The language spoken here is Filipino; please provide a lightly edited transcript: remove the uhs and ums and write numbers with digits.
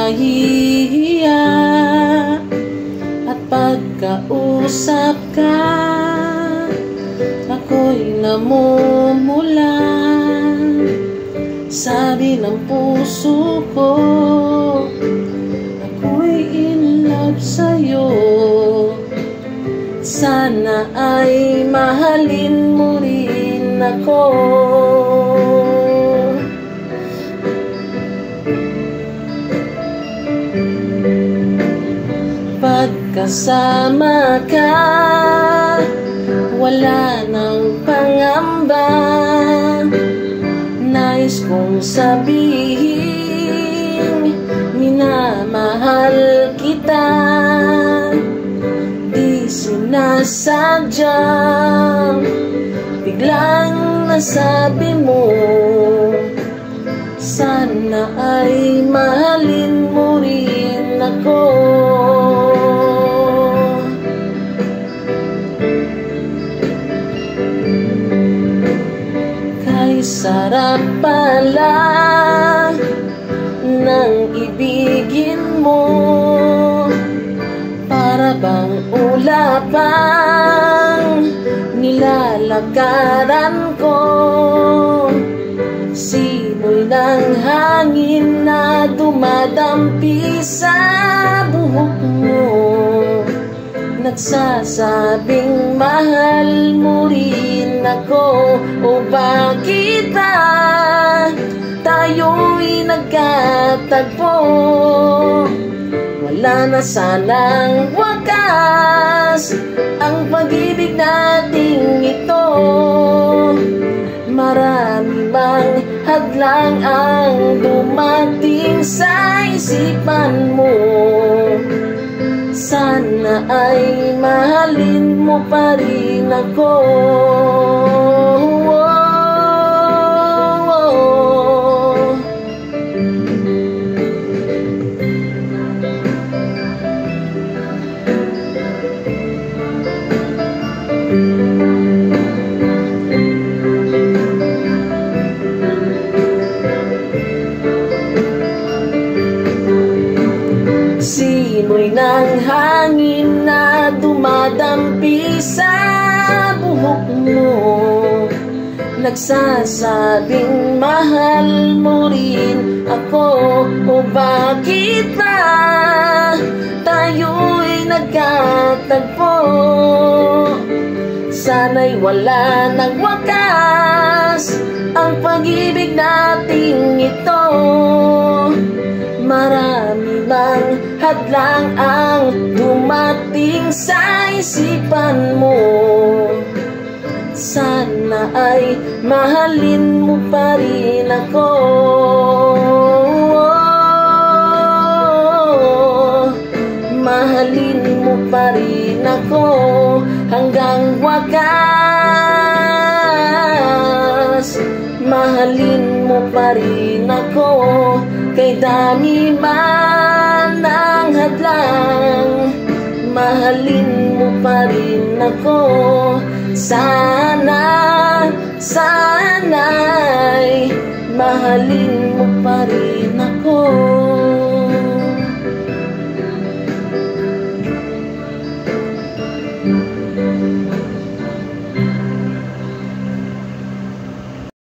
nahihiya at pagkausap ka, ako'y namumula. Sabi ng puso ko, ako'y in love sa'yo. Sana ay mahalin mo rin ako. Pagkasama ka, wala nang pangamba. Nais kong sabihin, minamahal kita. Di sinasadyang biglang nasabi mo, sana ay mahalin mo rin ako. Kay sarap pala ng ibigin mo, para bang ulapang nilalakaran ko. Simoy ng hangin na dumadampi sa buhok mo, nagsasabing mahal mo rin ako. O bakit tayo'y nagkatagpo? Wala na sanang wakas ang pag-ibig nating ito. Marami mang hadlang ang dumating sa isipan mo. Sana ay mahalin mo pa rin ako. Simoy ng hangin na dumadampi sa buhok mo, nagsasabing mahal mo rin ako. O bakit tayo'y nagkatagpo? Sana'y wala nang wakas ang pag-ibig nating ito. Marami bang hadlang ang dumating sa isipan mo? Sana ay mahalin mo pa rin ako. Mahalin mo pa rin ako hanggang wakas. Mahalin mo pa rin ako, kay dami man ang hadlang. Mahalin mo pa rin ako. Sana'y mahalin mo pa rin ako.